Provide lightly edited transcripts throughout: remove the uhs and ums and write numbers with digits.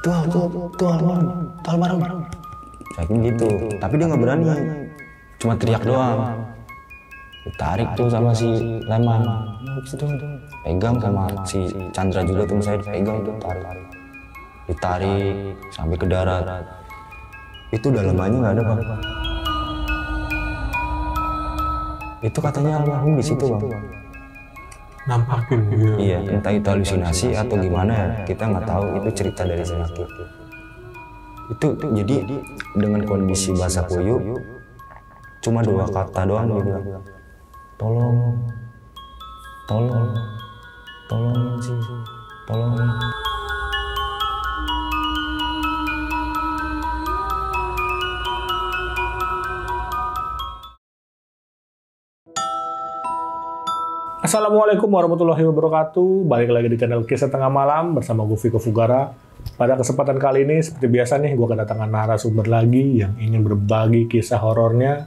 tuh almarhum. Yakin gitu, tapi dia nggak berani, cuma teriak doang. Ditarik tuh sama si Leman, pegang sama si Chandra juga tuh, saya pegang tuh, ditarik sampai ke darat. Itu dalamannya nggak ada bang. Itu katanya almarhum di situ bang. Nampakin gitu. Iya, entah itu halusinasi atau gimana ya, kita nggak tahu. Itu cerita dari Senaki. Itu jadi dengan kondisi bahasa Koyo, cuma 2 kata doang dia bilang, tolong sih, tolong. Assalamualaikum warahmatullahi wabarakatuh. Balik lagi di channel Kisah Tengah Malam bersama gue Viko Fugara. Pada kesempatan kali ini seperti biasa nih, gue kedatangan narasumber lagi yang ingin berbagi kisah horornya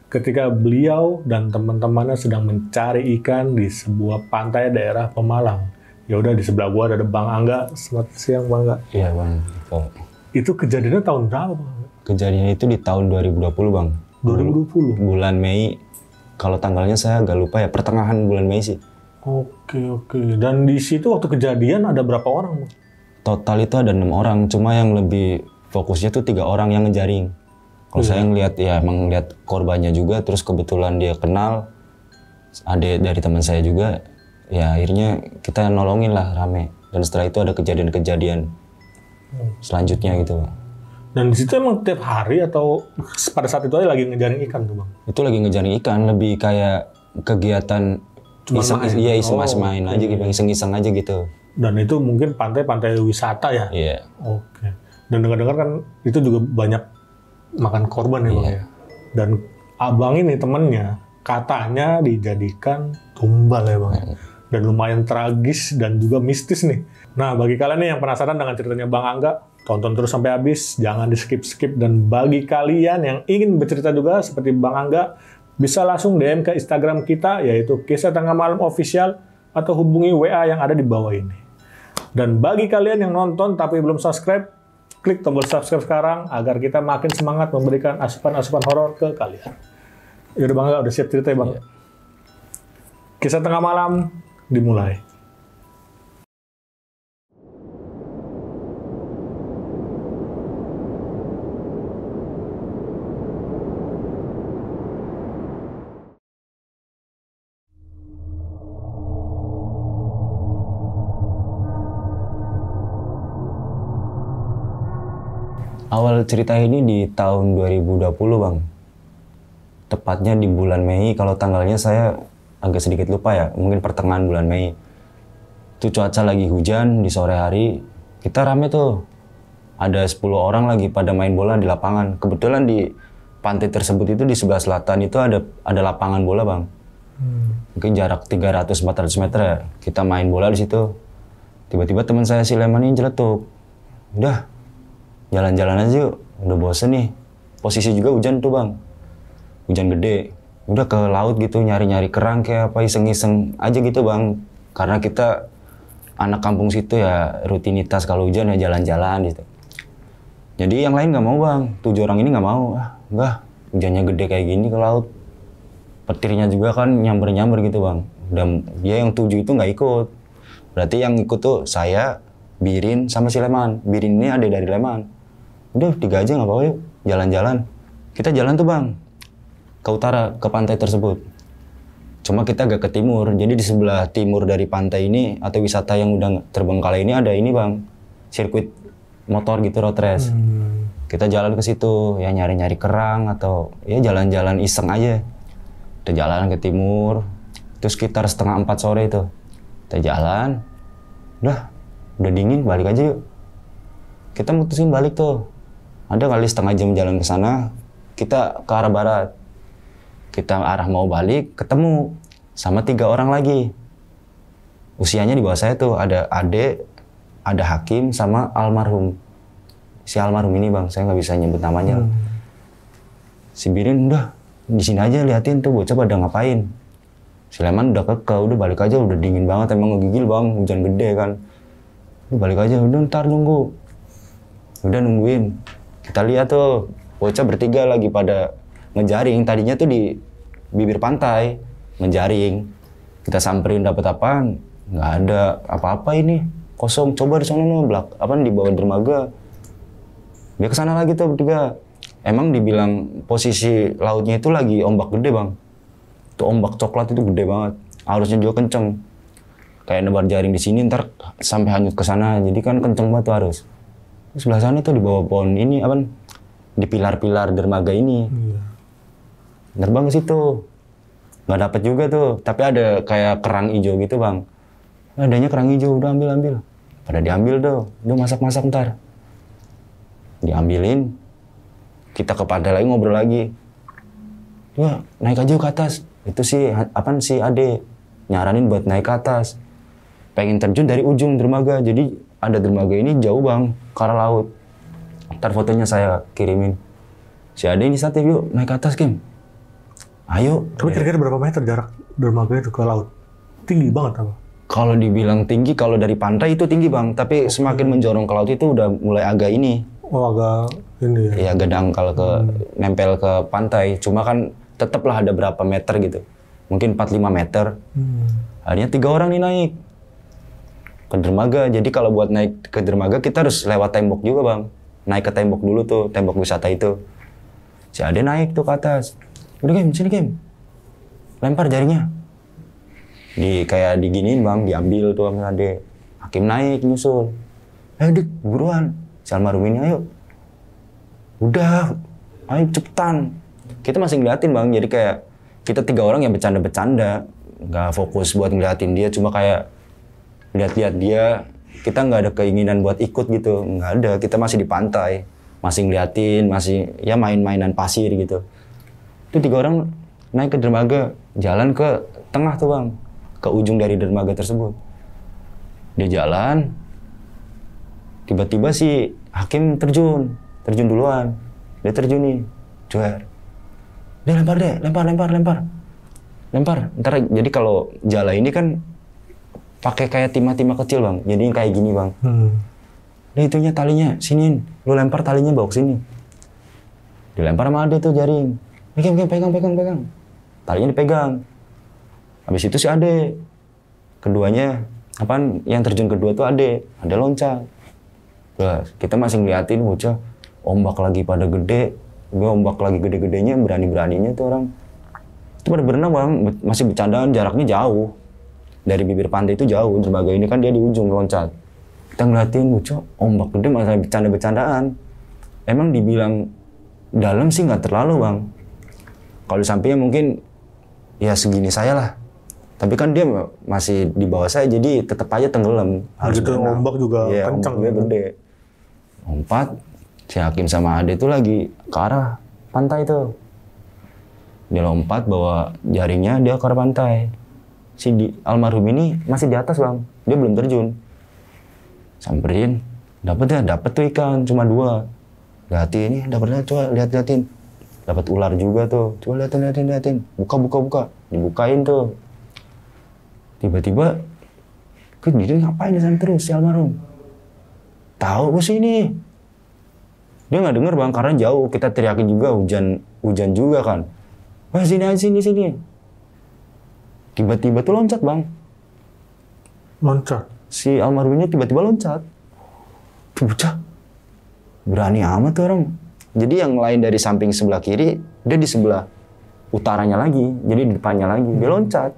ketika beliau dan teman-temannya sedang mencari ikan di sebuah pantai daerah Pemalang. Ya udah, di sebelah gue ada Bang Angga. Selamat siang Bang Angga. Iya bang. Itu kejadiannya tahun berapa Bang? Kejadian itu di tahun 2020 bang. 2020? Bulan Mei. Kalau tanggalnya saya agak lupa ya, pertengahan bulan Mei sih. Oke. Dan di situ waktu kejadian ada berapa orang Bang? Total itu ada 6 orang, cuma yang lebih fokusnya tuh 3 orang yang ngejaring. Kalau saya ngeliat ya emang ngeliat korbannya juga, terus kebetulan dia kenal, ada dari teman saya juga, ya akhirnya kita nolongin lah rame. Dan setelah itu ada kejadian-kejadian selanjutnya gitu. Dan di situ emang tiap hari atau pada saat itu aja lagi ngejaring ikan tuh Bang? Itu lagi ngejaring ikan, lebih kayak kegiatan iseng main aja gitu, iseng-iseng aja gitu. Dan itu mungkin pantai wisata ya? Iya. Oke. Dan dengar-dengar kan itu juga banyak makan korban ya Bang ya? Dan abang ini temennya katanya dijadikan tumbal ya Bang ya? Dan lumayan tragis dan juga mistis nih. Nah bagi kalian nih yang penasaran dengan ceritanya Bang Angga, tonton terus sampai habis, jangan di skip-skip. Dan bagi kalian yang ingin bercerita juga seperti Bang Angga, bisa langsung DM ke Instagram kita, yaitu Kisah Tengah Malam Official, atau hubungi WA yang ada di bawah ini. Dan bagi kalian yang nonton tapi belum subscribe, klik tombol subscribe sekarang agar kita makin semangat memberikan asupan-asupan horor ke kalian. Yaudah Bang Angga, udah siap cerita ya Bang? Iya. Kisah Tengah Malam dimulai. Awal cerita ini di tahun 2020 bang. Tepatnya di bulan Mei, kalau tanggalnya saya agak sedikit lupa ya, mungkin pertengahan bulan Mei. Itu cuaca lagi hujan di sore hari, kita rame tuh. Ada 10 orang lagi pada main bola di lapangan. Kebetulan di pantai tersebut itu di sebelah selatan itu ada lapangan bola bang. Mungkin jarak 300-400 meter ya. Kita main bola di situ. Tiba-tiba teman saya si Leman ini jeletuk. Udah, jalan-jalan aja yuk, udah bosen nih. Posisi juga hujan tuh bang, hujan gede. Udah ke laut gitu, nyari-nyari kerang kayak apa, iseng-iseng aja gitu bang. Karena kita anak kampung situ ya, rutinitas kalau hujan ya jalan-jalan gitu. Jadi yang lain nggak mau bang, 7 orang ini nggak mau. Enggak, hujannya gede kayak gini ke laut. Petirnya juga kan nyamber-nyamber gitu bang. Dan dia yang 7 itu nggak ikut. Berarti yang ikut tuh saya, Birin, sama si Leman. Birin ini ada dari Leman. Udah 3 aja nggak apa-apa yuk, jalan-jalan. Kita jalan tuh bang, ke utara, ke pantai tersebut. Cuma kita agak ke timur, jadi di sebelah timur dari pantai ini, atau wisata yang udah terbengkalai ini ada ini bang, sirkuit motor gitu, road race. Kita jalan ke situ, ya nyari-nyari kerang, atau ya jalan-jalan iseng aja. Kita jalan ke timur, itu sekitar 3:30 sore itu. Kita jalan, udah dingin, balik aja yuk. Kita mutusin balik tuh. Ada kali setengah jam jalan ke sana, kita ke arah barat. Kita arah mau balik, ketemu sama 3 orang lagi. Usianya di bawah saya tuh, ada Ade, ada Hakim, sama almarhum. Si almarhum ini bang, saya nggak bisa nyebut namanya. Si Birin udah di sini aja liatin tuh bocah pada ngapain. Si Leman udah udah balik aja, udah dingin banget, emang ngegigil bang, hujan gede kan. Udah balik aja, udah ntar nunggu. Udah nungguin. Kita lihat tuh, bocah bertiga lagi pada ngejaring. Tadinya tuh di bibir pantai, ngejaring. Kita samperin dapat apaan? Nggak ada apa-apa ini. Kosong. Coba di sana belak. Apaan di bawah dermaga. Dia kesana lagi tuh bertiga. Emang dibilang posisi lautnya itu lagi ombak gede bang. Tuh ombak coklat itu gede banget. Arusnya juga kenceng. Kayak nebar jaring di sini ntar sampai hanyut ke sana. Jadi kan kenceng banget tuh arus. Sebelah sana tuh di bawah pohon ini apa? Di pilar-pilar dermaga ini. Nerbang ke situ. Nggak dapet juga tuh. Tapi ada kayak kerang hijau gitu bang. Adanya kerang hijau, udah ambil. Pada diambil tuh. Udah masak-masak ntar. Diambilin. Kita ke pantai lagi ngobrol lagi. Wah, naik aja ke atas. Itu sih, apaan sih Ade nyaranin buat naik ke atas. Pengen terjun dari ujung dermaga. Jadi ada dermaga ini jauh bang, ke arah laut. Ntar fotonya saya kirimin. Si Ade inisiatif, yuk naik ke atas Kim. Ayo. Tapi kira-kira berapa meter jarak dermaga itu ke laut? Tinggi banget apa? Kalau dibilang tinggi, kalau dari pantai itu tinggi bang. Tapi semakin menjorong ke laut itu udah mulai agak ini. Oh agak ini ya? Iya agak dangkal ke nempel ke pantai. Cuma kan tetaplah ada berapa meter gitu. Mungkin 4-5 meter. Akhirnya 3 orang nih naik ke dermaga. Jadi kalau buat naik ke dermaga kita harus lewat tembok juga bang. Naik ke tembok dulu tuh, tembok wisata itu. Si Ade naik tuh ke atas. Udah Kim, sini Kim. Lempar jaringnya. Kayak diginiin bang, diambil tuh sama Ade. Hakim naik, nyusul. Ayo Dik, buruan. Si almarhum ini ayo. Udah, ayo cepetan. Kita masih ngeliatin bang, jadi kayak kita 3 orang yang bercanda-bercanda. Nggak fokus buat ngeliatin dia, cuma kayak lihat-lihat dia. Kita nggak ada keinginan buat ikut gitu, nggak ada. Kita masih di pantai, masih ngeliatin, masih ya main-mainan pasir gitu. Itu 3 orang naik ke dermaga, jalan ke tengah tuh bang, ke ujung dari dermaga tersebut. Dia jalan, tiba-tiba si Hakim terjun duluan. Dia terjun nih, cuer. Dia lempar. Ntar jadi kalau jala ini kan pakai kayak timah-timah kecil bang, jadi kayak gini bang. Nah itunya talinya, siniin, lu lempar talinya bawa ke sini. Dilempar sama Ade tuh jaring. Pegang. Talinya dipegang. Habis itu si Ade. Keduanya, apaan yang terjun kedua tuh Ade loncat. Terus kita masih ngeliatin bocah, ombak lagi pada gede. Gue ombak lagi gede-gedenya, berani-beraninya tuh orang. Itu pada berenang bang, masih bercandaan, jaraknya jauh. Dari bibir pantai itu jauh, dermaga ini kan dia di ujung loncat. Kita ngeliatin bocah, ombak gede masih bercanda-bercandaan. Emang dibilang dalam sih nggak terlalu bang. Kalau sampingnya mungkin ya segini saya lah. Tapi kan dia masih di bawah saya, jadi tetap aja tenggelam. Harus gitu, ombak juga ya, kencang. Ombaknya gede. Lompat, si Hakim sama Ade tuh lagi ke arah pantai tuh. Dia lompat bawa jaringnya, dia ke arah pantai. Si almarhum ini masih di atas bang, dia belum terjun. Samperin, dapet tuh ikan, cuma 2. Lihatin ini, dapetnya coba liatin. Dapat ular juga tuh, coba liatin. Buka. Dibukain tuh. Tiba-tiba, dia ngapain di sana terus si almarhum? Tahu gue sini. Dia nggak denger bang, karena jauh. Kita teriakin juga, hujan juga kan. Wah sini. Tiba-tiba tuh loncat bang. Loncat? Si almarhumnya tiba-tiba loncat. Tuh bocah. Berani amat tuh orang. Jadi yang lain dari samping sebelah kiri, dia di sebelah utaranya lagi. Jadi di depannya lagi. Dia loncat.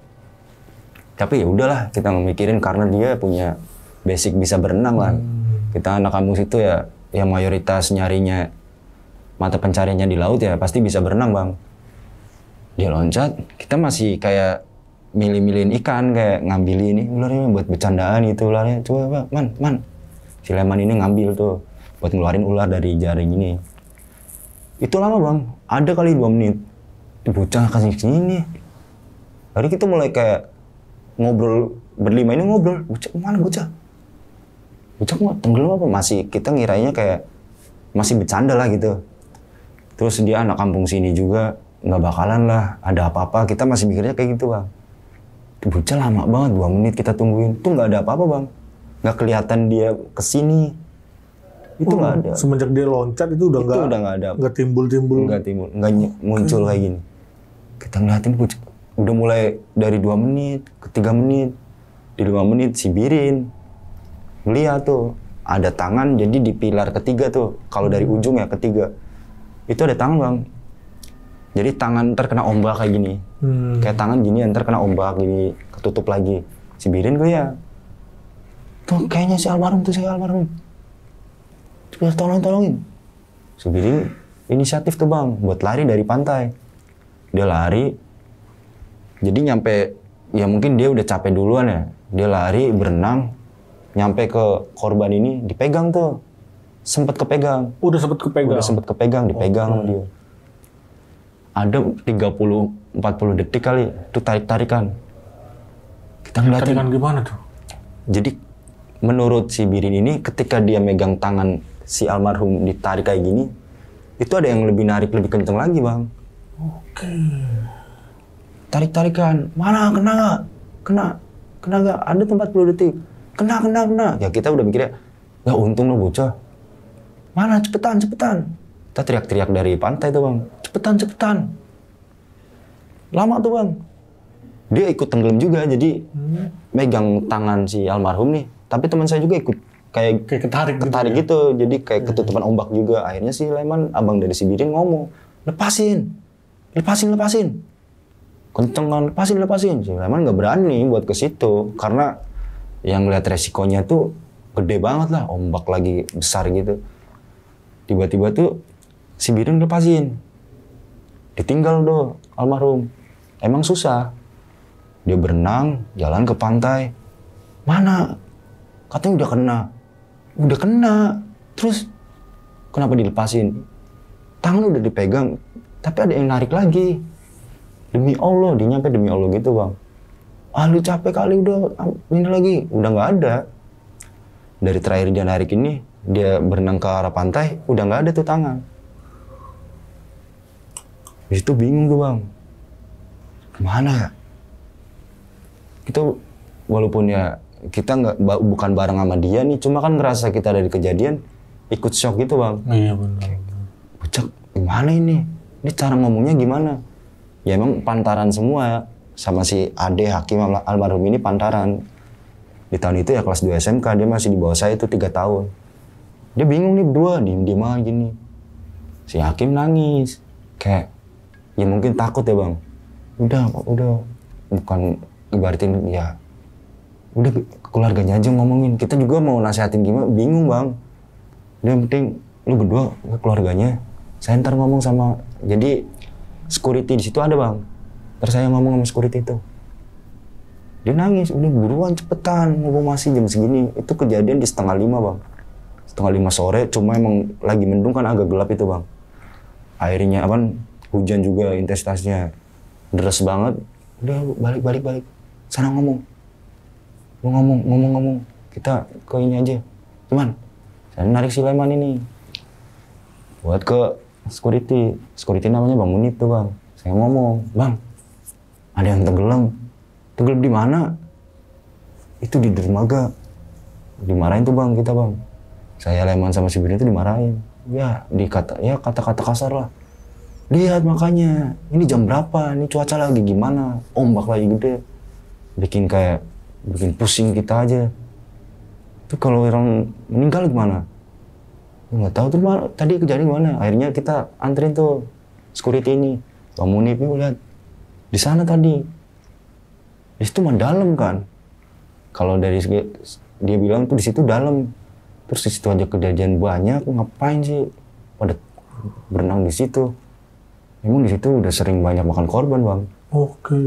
Tapi ya udahlah, kita ngemikirin karena dia punya basic bisa berenang lah. Kita anak kampung situ ya, yang mayoritas nyarinya mata pencariannya di laut ya pasti bisa berenang bang. Dia loncat, kita masih kayak milih-milihin ikan, kayak ngambil ini ularnya buat bercandaan gitu ularnya. Coba pak, man. Si Leman ini ngambil tuh buat ngeluarin ular dari jaring ini. Itu lama bang, ada kali 2 menit. Bocah kasih sini. Hari kita mulai kayak ngobrol, berlima ini ngobrol. Bocah mana bocah? Bocah kok tenggelam apa? Masih kita ngiranya kayak masih bercanda lah gitu. Terus dia anak kampung sini juga, nggak bakalan lah ada apa-apa. Kita masih mikirnya kayak gitu bang. Bocah lama banget, 2 menit kita tungguin. Tuh nggak ada apa-apa bang. Nggak kelihatan dia kesini. Itu nggak ada. Semenjak dia loncat itu udah nggak ada. Nggak timbul-timbul. Nggak muncul kayak gini. Kita ngeliatin udah mulai dari 2 menit ke 3 menit. Di 5 menit si Birin lihat tuh ada tangan, jadi di pilar ketiga tuh. Kalau dari ujung ya ketiga. Itu ada tangan bang. Jadi tangan terkena ombak kayak gini. Kayak tangan gini ntar kena ombak gini, ketutup lagi. Si Birin lihat. Tuh kayaknya si almarhum. Coba tolongin. Si Birin inisiatif tuh bang, buat lari dari pantai. Dia lari, jadi nyampe, ya mungkin dia udah capek duluan ya. Dia lari, berenang, nyampe ke korban ini, dipegang tuh. Sempet kepegang. Udah sempet kepegang, dipegang sama dia. Ada 30-40 detik kali, itu tarik-tarikan. Kita ngeliatin. Tarikan gimana tuh? Jadi menurut si Birin ini, ketika dia megang tangan si almarhum ditarik kayak gini, itu ada yang lebih narik, lebih kenceng lagi bang. Oke. Tarik-tarikan, mana kena nggak? Kena nggak? Ada 40 detik. Kena. Ya kita udah mikirnya, ya untung lo bocah. Mana cepetan. Kita teriak-teriak dari pantai tuh bang, cepetan. Lama tuh bang. Dia ikut tenggelam juga, jadi megang tangan si almarhum nih. Tapi teman saya juga ikut kayak ketarik gitu. Jadi kayak ketutupan ombak juga. Akhirnya si Leman, abang dari si Birin ngomong, lepasin. Kenceng kan, lepasin. Si Leman nggak berani buat ke situ karena yang lihat resikonya tuh gede banget lah, ombak lagi besar gitu. Tiba-tiba tuh si Birin lepasin. Ditinggal tuh almarhum. Emang susah. Dia berenang, jalan ke pantai. Mana? Katanya udah kena. Terus kenapa dilepasin? Tangan udah dipegang, tapi ada yang narik lagi. Demi Allah, dia nyampe demi Allah gitu bang. Lu capek kali udah, ini lagi. Udah nggak ada. Dari terakhir dia narik ini, dia berenang ke arah pantai, udah nggak ada tuh tangan. Di situ bingung tuh bang. Kemana ya? Kita walaupun ya kita bukan bareng sama dia nih, cuma kan ngerasa kita dari kejadian ikut shock gitu bang. Iya benar. Bocah gimana ini? Ini cara ngomongnya gimana? Ya emang pantaran semua ya. Sama si Ade Hakim almarhum ini pantaran. Di tahun itu ya kelas 2 SMK, dia masih di bawah saya itu 3 tahun. Dia bingung nih berdua, diem aja gini. Si Hakim nangis. Kayak, ya mungkin takut ya bang. Udah, bukan ibaratin ya. Udah keluarganya aja ngomongin. Kita juga mau nasihatin gimana, bingung bang. Dia yang penting, lu berdua ke keluarganya. Saya ntar ngomong sama, jadi security di situ ada bang. Terus saya ngomong sama security itu. Dia nangis, udah buruan cepetan, ngomong masih jam segini. Itu kejadian di 4:30 bang. 4:30 sore, cuma emang lagi mendung kan agak gelap itu bang. Akhirnya hujan juga intensitasnya deras banget. Udah balik. Sana ngomong. Kita ke ini aja. Cuman, saya narik si Leman ini. Buat ke security namanya Bang Munib tuh bang. Saya ngomong, bang, ada yang tenggelam di mana? Itu di dermaga. Dimarahin tuh bang kita bang. Saya Leman sama si Birin itu dimarahin. Ya kata-kata kasar lah. Lihat makanya, ini jam berapa? Ini cuaca lagi gimana? Ombak lagi gede. Bikin pusing kita aja. Itu kalau orang meninggal gimana? Nggak tahu tuh tadi kejadian gimana. Akhirnya kita anterin tuh security ini. Bang Munib lihat di sana tadi. Di situ mah dalam kan. Kalau dari dia bilang tuh di situ dalam. Terus di situ aja kejadian banyak. Ngapain sih pada berenang di situ? Emang di situ udah sering banyak makan korban bang. Oke,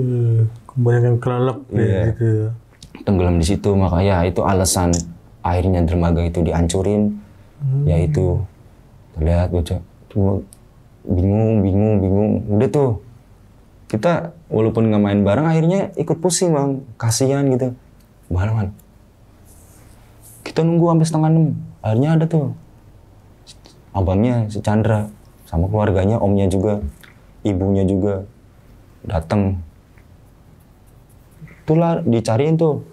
banyak yang kelelep gitu ya. Tenggelam di situ, makanya itu alasan akhirnya dermaga itu dihancurin. Yaitu terlihat bocah bingung. Udah tuh kita walaupun nggak main bareng akhirnya ikut pusing bang, kasihan gitu. Bahkan kita nunggu sampai 5:30. Akhirnya ada tuh abangnya si Chandra sama keluarganya, omnya juga, ibunya juga datang. Itulah dicariin tuh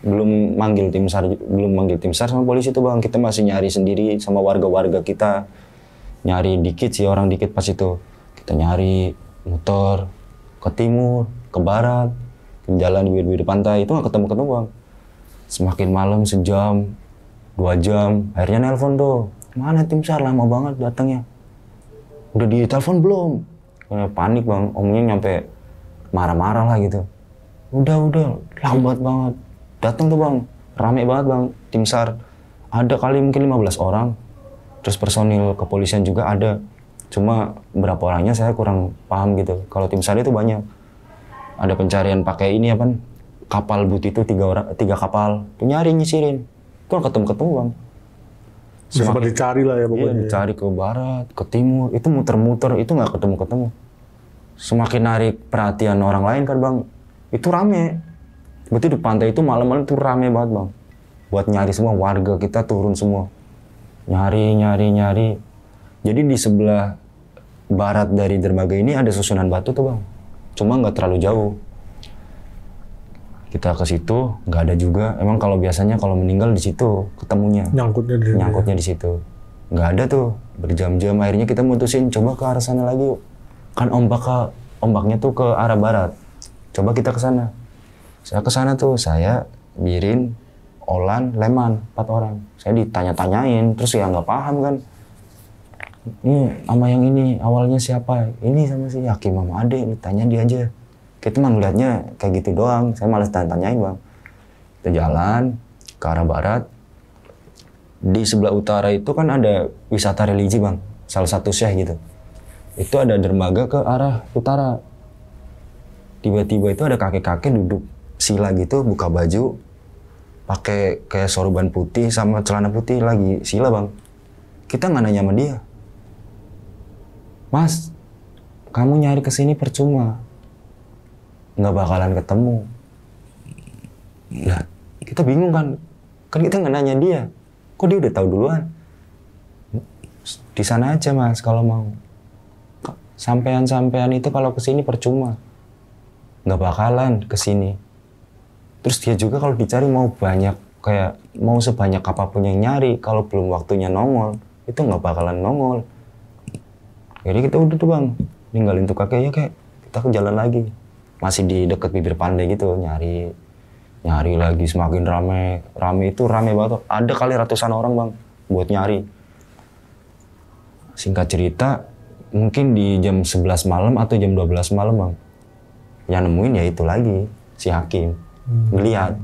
belum manggil tim SAR sama polisi tuh bang. Kita masih nyari sendiri sama warga-warga kita, nyari dikit sih, orang dikit pas itu. Kita nyari muter ke timur, ke barat, jalan di bibir pantai, itu nggak ketemu bang. Semakin malam sejam, 2 jam, akhirnya nelpon tuh, mana tim SAR, lama banget datangnya. Udah ditelepon belum? Panik bang, omnya nyampe marah-marah lah gitu. Udah, lambat banget. Datang tuh bang, rame banget bang, tim SAR. Ada kali mungkin 15 orang, terus personil kepolisian juga ada. Cuma berapa orangnya saya kurang paham gitu. Kalau tim SAR itu banyak. Ada pencarian pakai ini apa? Kapal but itu 3 kapal. Tuh nyari nyisirin. Itu ketemu bang. Sempat dicari lah ya pokoknya. Iya, dicari ke barat, ke timur. Itu muter-muter, itu nggak ketemu. Semakin narik perhatian orang lain kan bang. Itu rame. Berarti di pantai itu malam-malam tuh rame banget bang. Buat nyari semua, warga kita turun semua. Nyari. Jadi di sebelah barat dari dermaga ini ada susunan batu tuh bang. Cuma nggak terlalu jauh. Kita ke situ nggak ada juga. Emang kalau biasanya kalau meninggal di situ ketemunya. Nyangkutnya di situ. Nggak ada tuh. Berjam-jam akhirnya kita mutusin coba ke arah sana lagi yuk. Kan ombaknya tuh ke arah barat. Coba kita ke sana. Saya ke sana tuh, saya, Birin, Olan, Leman, 4 orang. Saya ditanya-tanyain, terus ya nggak paham kan. Ini sama yang ini awalnya siapa? Ini sama si Hakim sama Ade, ditanya dia aja. Kita mah ngeliatnya kayak gitu doang, saya malas tanya-tanyain bang. Kita jalan ke arah barat. Di sebelah utara itu kan ada wisata religi bang, salah satu syekh gitu. Itu ada dermaga ke arah utara. Tiba-tiba itu ada kakek-kakek duduk sila gitu, buka baju, pakai kayak sorban putih sama celana putih lagi sila bang. Kita nggak nanya sama dia. Mas, kamu nyari kesini percuma. Nggak bakalan ketemu. Nah, kita bingung kan. Kan kita nggak nanya dia. Kok dia udah tahu duluan? Di sana aja mas kalau mau. Sampean itu kalau kesini percuma. Nggak bakalan kesini. Terus dia juga kalau dicari mau banyak, kayak mau sebanyak apapun yang nyari. Kalau belum waktunya nongol, itu nggak bakalan nongol. Jadi kita udah tuh bang, ninggalin tuh kakeknya kayak kita ke jalan lagi. Masih di deket bibir pantai gitu, nyari lagi semakin rame itu rame banget. Ada kali ratusan orang bang buat nyari. Singkat cerita, mungkin di jam 11 malam atau jam 12 malam bang, yang nemuin ya itu lagi si Hakim. Ngeliat.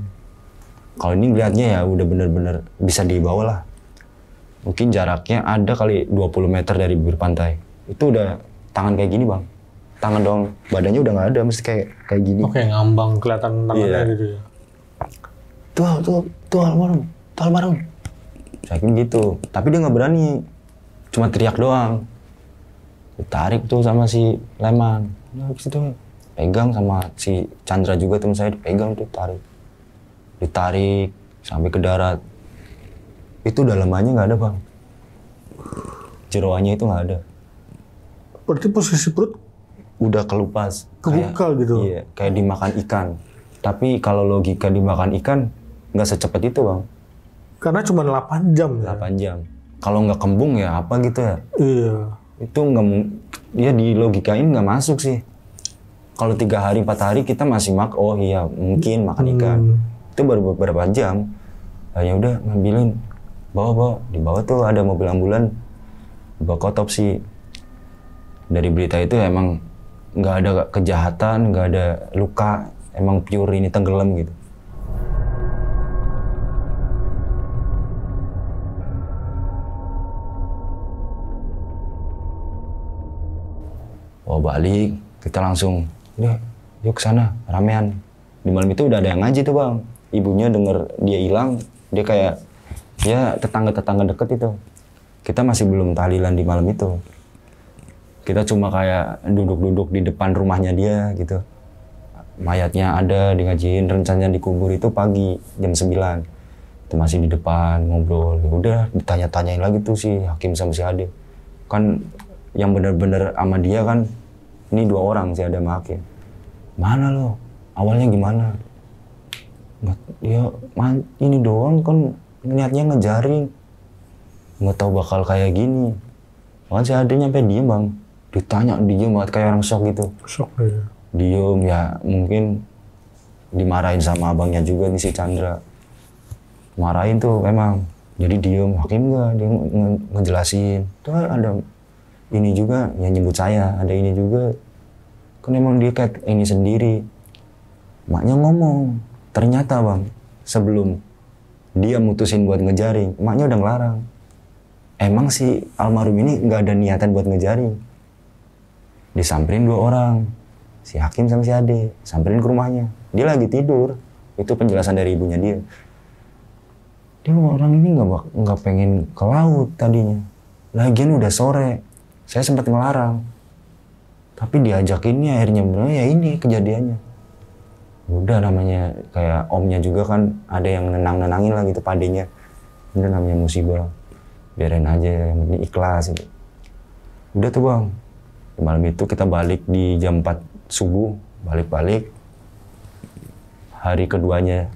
Kalau ini ngeliatnya ya udah bener-bener bisa dibawa lah. Mungkin jaraknya ada kali 20 meter dari bibir pantai. Itu udah tangan kayak gini bang. Tangan dong, badannya udah nggak ada, mesti kayak gini. Oke, ngambang kelihatan tangannya gitu ya. Tuh almarhum. Saya gitu, tapi dia nggak berani. Cuma teriak doang. Ditarik tuh sama si Leman. Nah, habis itu pegang sama si Chandra juga teman saya, dipegang tuh, ditarik sampai ke darat. Itu dalamannya nggak ada bang. Jeroannya itu nggak ada. Berarti posisi perut udah kelupas, kebuka gitu. Iya, kayak dimakan ikan. Tapi kalau logika dimakan ikan nggak secepat itu bang. Karena cuma 8 jam. 8 jam. Kalau nggak kembung ya apa gitu ya. Iya. Itu nggak, ya di logikain nggak masuk sih. Kalau 3 hari 4 hari kita masih oh iya mungkin makan ikan. Itu baru beberapa jam. Ya udah ngambilin, bawa. Di bawah tuh ada mobil ambulan, bawa ke otopsi. Dari berita itu emang nggak ada kejahatan, nggak ada luka, emang pure ini tenggelam gitu. Bawa balik, kita langsung, yuk ke sana, ramean. Di malam itu udah ada yang ngaji tuh bang. Ibunya denger dia hilang, dia kayak, ya tetangga-tetangga deket itu. Kita masih belum tahlilan di malam itu. Kita cuma kayak duduk-duduk di depan rumahnya dia gitu. Mayatnya ada, di ngajiin, rencananya dikubur itu pagi, jam 9. Itu masih di depan, ngobrol. Ya udah, ditanya-tanyain lagi tuh si Hakim sama si Ade. Kan yang bener-bener sama dia kan, ini 2 orang si Ade sama Hakim. Mana lo? Awalnya gimana? dia ini doang kan niatnya ngejaring, nggak tahu bakal kayak gini. Bahkan si Ade nyampe diem bang, ditanya diem banget kayak orang shock gitu. Shock ya. Diem ya, mungkin dimarahin sama abangnya juga nih si Chandra. Marahin tuh emang, jadi diem. Hakim nggak, dia ngejelasin. Tuh ada ini juga yang nyebut saya, ada ini juga. Kan emang dia kayak ini sendiri. Maknya ngomong, ternyata bang, sebelum dia mutusin buat ngejaring, maknya udah ngelarang. Emang si almarhum ini nggak ada niatan buat ngejaring. Disamperin 2 orang, si Hakim sama si Ade, samperin ke rumahnya. Dia lagi tidur, itu penjelasan dari ibunya dia. Dia orang ini nggak pengen ke laut tadinya. Lagian udah sore, saya sempat ngelarang. Tapi diajakinnya akhirnya bener ya ini kejadiannya. Udah namanya kayak omnya juga kan ada yang nenangin lah gitu padenya. Udah namanya musibah, biarin aja yang penting ikhlas gitu. Udah tuh bang, malam itu kita balik di jam 4 subuh, balik-balik. Hari keduanya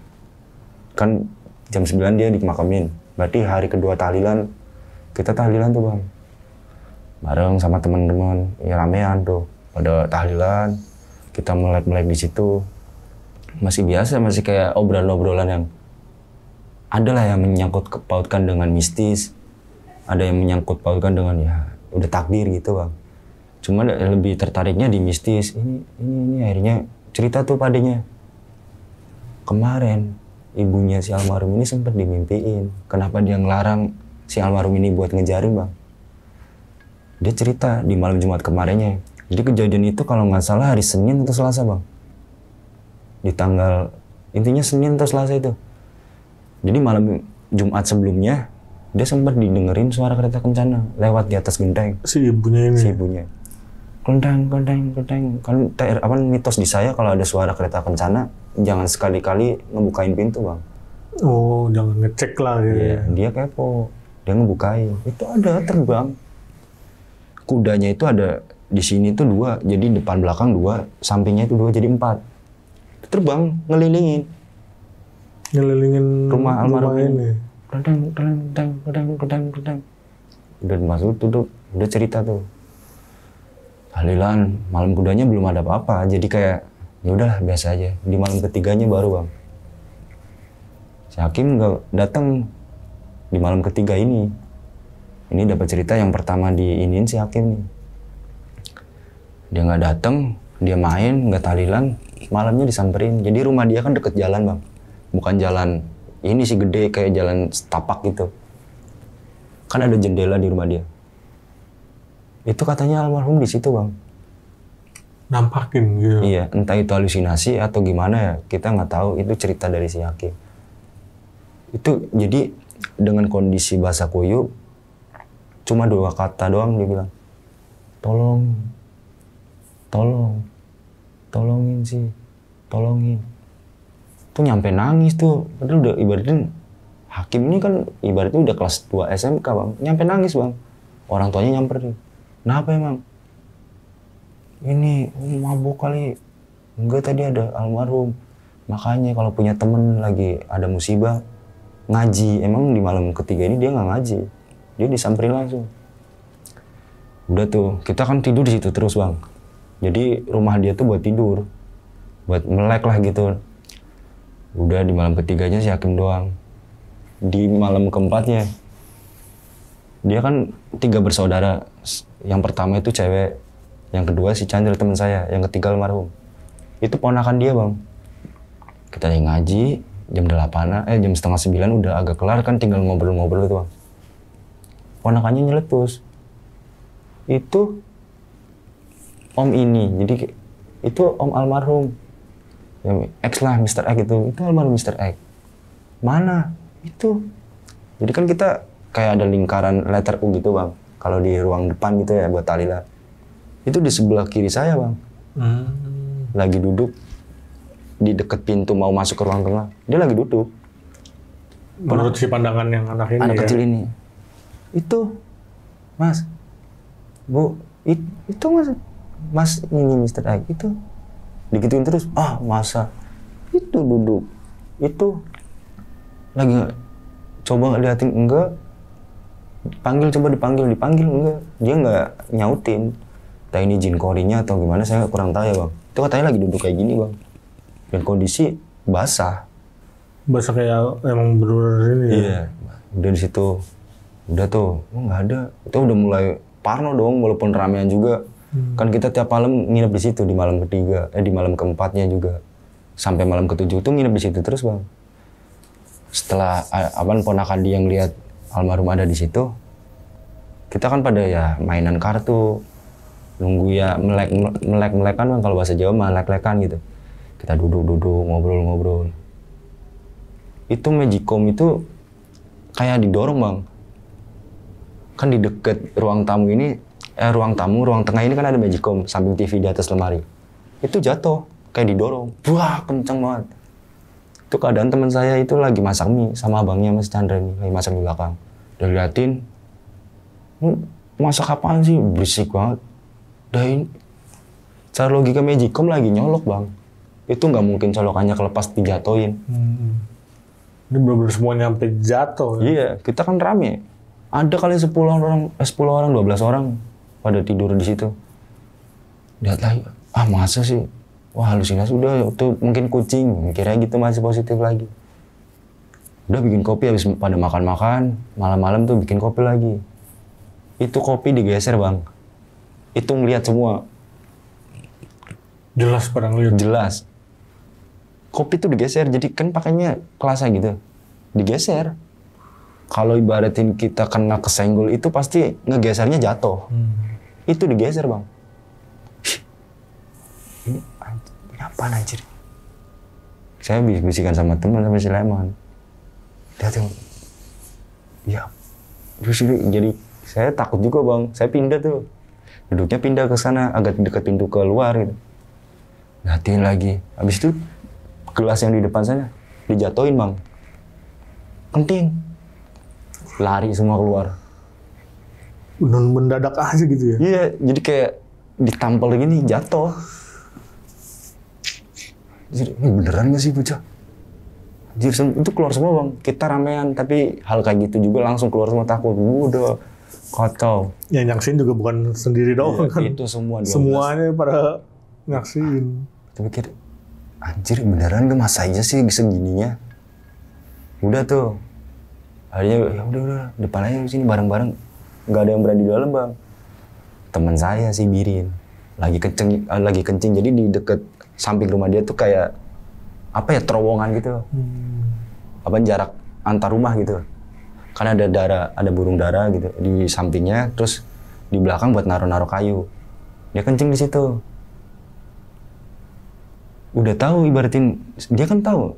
kan jam 9 dia dimakamin, berarti hari kedua tahlilan, kita tahlilan tuh bang. Bareng sama teman-teman, ya ramean tuh, pada tahlilan, kita melek-melek di situ. Masih biasa, masih kayak obrolan-obrolan yang ada lah yang menyangkut pautkan dengan mistis, ada yang menyangkut pautkan dengan ya udah takdir gitu bang. Cuma lebih tertariknya di mistis. Ini akhirnya cerita tuh padanya. Kemarin ibunya si almarhum ini sempat dimimpiin. Kenapa dia ngelarang si almarhum ini buat ngejaring bang? Dia cerita di malam Jumat kemarinnya. Jadi kejadian itu kalau nggak salah hari Senin atau Selasa bang. Di tanggal, intinya Senin atau Selasa itu. Jadi malam Jumat sebelumnya, dia sempat didengerin suara kereta kencana lewat di atas genteng. Si ibunya ini? Si ibunya. Kelenteng. Kan apa mitos di saya kalau ada suara kereta kencana, jangan sekali-kali ngebukain pintu bang. Oh, jangan ngecek lah gitu. Iya, dia kepo. Dia ngebukain. Itu ada terbang. Kudanya itu ada di sini tuh 2, jadi depan belakang 2, sampingnya itu 2, jadi 4. Terbang ngelilingin rumah almarhum ini. Kedang. Udah masuk tuh, udah cerita tuh. Tahlilan, malam kudanya belum ada apa-apa, jadi kayak ya udahlah biasa aja. Di malam ketiganya baru bang, si Hakim nggak datang di malam ketiga ini. Ini dapat cerita yang pertama diinin si Hakim nih. Dia nggak datang, dia main, nggak tahlilan, malamnya disamperin. Jadi rumah dia kan deket jalan bang, bukan jalan ini sih gede kayak jalan setapak gitu. Kan ada jendela di rumah dia. Itu katanya almarhum di situ bang. Nampakin gitu. Iya, entah itu halusinasi atau gimana ya, kita nggak tahu. Itu cerita dari si Hakim. Itu jadi dengan kondisi bahasa Kuyu, cuma 2 kata doang dia bilang, tolongin sih, tolongin. Tuh nyampe nangis tuh, padahal udah ibaratnya Hakim ini kan ibaratnya udah kelas 2 SMK bang, nyampe nangis bang. Orang tuanya nyamperin. Kenapa emang? Ini mabuk kali. Enggak, tadi ada almarhum. Makanya kalau punya temen lagi ada musibah, ngaji. Emang di malam ketiga ini dia nggak ngaji. Dia disamperin langsung. Udah tuh, kita kan tidur di situ terus bang. Jadi rumah dia tuh buat tidur. Buat melek lah gitu. Udah di malam ketiganya si Hakim doang. Di malam keempatnya, dia kan 3 bersaudara. Yang pertama itu cewek, yang kedua si Chandra teman saya, yang ketiga almarhum. Itu ponakan dia bang. Kita yang ngaji, jam 8, jam setengah 9 udah agak kelar kan, tinggal ngobrol-ngobrol itu bang. Ponakannya nyeletus. Itu om ini, jadi itu om almarhum. Yang X lah, Mr. X itu almarhum Mr. X. Mana? Itu. Jadi kan kita kayak ada lingkaran letter U gitu bang. Kalau di ruang depan gitu ya buat tahlilan. Itu di sebelah kiri saya bang. Lagi duduk di dekat pintu mau masuk ke ruang tengah. Dia lagi duduk. Menurut si pandangan yang anak ini anak ya? kecil ini. Itu. Mas. Bu. Itu mas ini Mr. X. Itu. Digituin terus. Ah masa. Itu duduk. Itu lagi coba liatin enggak, dipanggil enggak, dia nggak nyautin. Entah ini jin korinya atau gimana, saya kurang tahu ya bang. Itu katanya lagi duduk kayak gini bang, dan kondisi basah. Basah kayak emang bener-bener ini ya? Iya, udah di situ, udah tuh, nggak ada. Itu udah mulai parno dong, walaupun ramean juga. Kan kita tiap malam nginep di situ, di malam ketiga, di malam keempatnya juga, sampai malam ketujuh tuh nginep di situ terus bang. Setelah ponakan dia yang lihat almarhum ada di situ, kita kan pada ya mainan kartu, nunggu ya melek-melekan bang, kalau bahasa Jawa melek-lekan gitu. Kita duduk-duduk ngobrol-ngobrol. Itu Magicom itu kayak didorong bang. Kan di deket ruang tamu ini, ruang tengah ini kan ada Magicom, samping TV di atas lemari. Itu jatuh, kayak didorong. Wah, kenceng banget. Itu keadaan teman saya itu lagi masak mie sama abangnya Mas Chandra nih, lagi masak di belakang. Udah liatin, masak apaan sih? Berisik banget. Dan cara logika Magicom lagi nyolok bang. Itu nggak mungkin colokannya kelepas dijatoin. Ini bener-bener semuanya sampai jatuh. Ya? Iya, kita kan rame. Ada kali 10 orang, 12 orang pada tidur di situ. Lihat lagi, masa sih? Wah halusinasi, udah itu mungkin kucing, mikirnya gitu masih positif lagi. Udah bikin kopi, habis pada makan-makan, malam-malam tuh bikin kopi lagi. Itu kopi digeser bang. Itu ngeliat semua. Jelas pada ngeliat? Jelas. Kopi tuh digeser, jadi kan pakainya kelasa gitu. Digeser. Kalau ibaratin kita kena kesenggol itu pasti ngegesernya jatuh. Itu digeser bang. Ini apa anjir? Saya bisikan sama teman sama si Leman. Dia tuh, ya, terus jadi saya takut juga bang. Saya pindah tuh, duduknya pindah ke sana, agak dekat pintu keluar gitu. Ngatiin lagi. Habis itu gelas yang di depan sana dijatuhin bang. Kenting. Lari semua keluar. Mendadak aja gitu ya? Iya, jadi kayak ditampal gini jatuh. Jadi, beneran gak sih bocah? Jadi itu keluar semua bang. Kita ramean, tapi hal kayak gitu juga langsung keluar semua, takut. Udah kacau. Ya nyaksin juga bukan sendiri doang kan? Itu semua 12. Semuanya pada nyaksin. Tapi pikir, anjir beneran gak, masa aja sih segininya? Udah tuh. Akhirnya ya udah depan aja sini bareng-bareng. Nggak ada yang berani di dalam bang. Teman saya si Birin lagi kencing, jadi di deket samping rumah dia tuh kayak apa ya, terowongan gitu. Jarak antar rumah gitu. Karena ada burung dara gitu di sampingnya, terus di belakang buat naruh kayu. Dia kencing di situ. Udah tahu, ibaratin dia kan tahu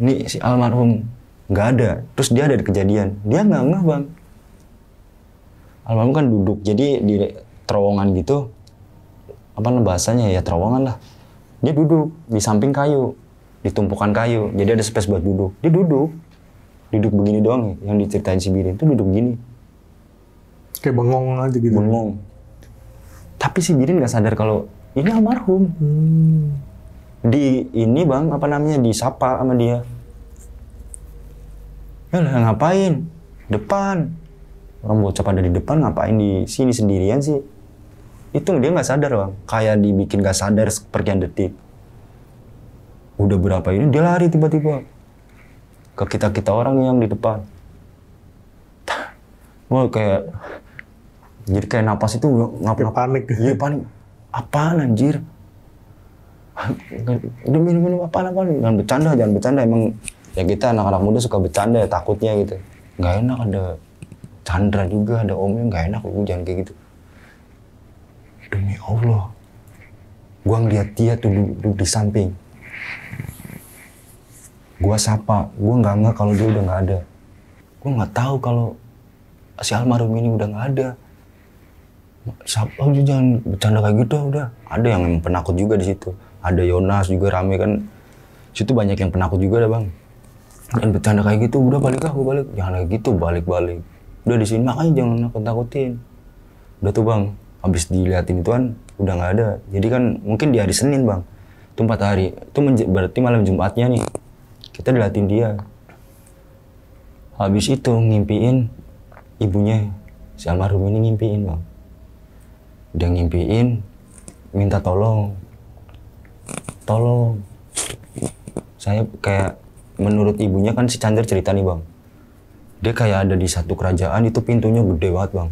nih si almarhum nggak ada, terus dia ada di kejadian, dia nggak ngeh bang. Almarhum kan duduk, jadi di terowongan gitu, apa bahasanya ya, terowongan lah. Dia duduk di samping kayu, di tumpukan kayu, jadi ada space buat duduk. Dia duduk begini doang ya, yang diceritain si Birin tuh duduk begini. Kayak bengong aja gitu. Bengong. Tapi si Birin nggak sadar kalau ini almarhum. Di ini bang, apa namanya, disapa sama dia. Yalah ngapain? Depan. Orang bocah pada di depan, ngapain di sini sendirian sih? Itu dia nggak sadar bang. Kayak dibikin nggak sadar seperkian detik. Udah berapa ini dia lari tiba-tiba ke kita orang yang di depan. Wah kayak jadi kayak napas itu ngap panik. Iya panik. Apaan anjir? Udah minum apaan? Jangan bercanda emang. Ya kita anak-anak muda suka bercanda ya, takutnya gitu. Nggak enak, ada Chandra juga, ada omnya, nggak enak, jangan kayak gitu. Demi Allah, gua ngeliat dia tuh duduk di samping. Gua sapa, gua nggak ngeh kalau dia udah nggak ada. Gua nggak tahu kalau si almarhum ini udah nggak ada. Sapa, jangan bercanda kayak gitu udah. Ada yang penakut juga di situ. Ada Yonas juga rame kan. Situ banyak yang penakut juga dah bang. Dan bercanda kayak gitu, udah balik. Jangan kayak gitu, balik. Udah di sini makanya jangan nakut-nakutin. Udah tuh bang, habis diliatin itu kan udah nggak ada. Jadi kan mungkin di hari Senin bang, itu 4 hari. Itu berarti malam Jumatnya nih, kita diliatin dia. Habis itu ngimpiin ibunya si almarhum ini ngimpiin bang. Dia ngimpiin minta tolong. Saya kayak menurut ibunya kan si Chandra cerita nih bang. Dia kayak ada di satu kerajaan itu pintunya gede banget bang.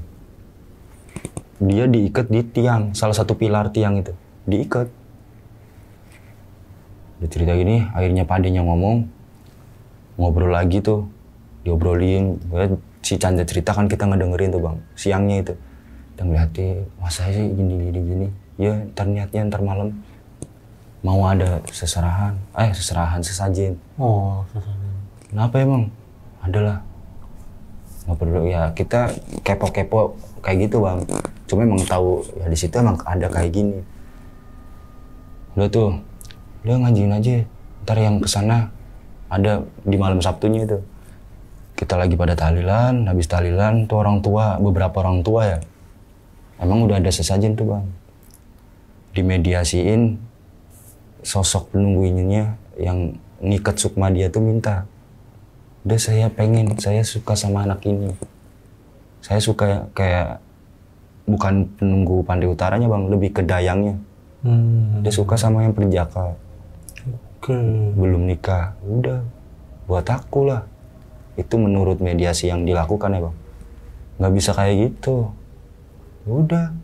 Dia diikat di tiang, salah satu pilar tiang itu. Diikat. Dia cerita gini, akhirnya padenya ngobrol lagi tuh. Diobrolin, si Chandra cerita kan kita ngedengerin tuh bang, siangnya itu. Kita ngeliatin, masa sih gini. Ya ntar malam mau ada sesajen. Oh, sesajen. Kenapa emang? Adalah. Nggak perlu ya, kita kepo-kepo kayak gitu bang. Cuma emang tahu ya di situ emang ada kayak gini. Udah tuh, udah ngajuin aja. Ntar yang kesana ada di malam Sabtunya itu. Kita lagi pada tahlilan, habis tahlilan tuh beberapa orang tua ya. Emang udah ada sesajen tuh bang. Dimediasiin sosok penunggunya yang ngikat sukma dia tuh minta. Udah saya suka sama anak ini. Saya suka kayak bukan penunggu Pantai Utaranya bang, lebih ke dayangnya. Dia suka sama yang perjaka. Belum nikah, udah buat aku lah. Itu menurut mediasi yang dilakukan ya bang. Nggak bisa kayak gitu. Udah,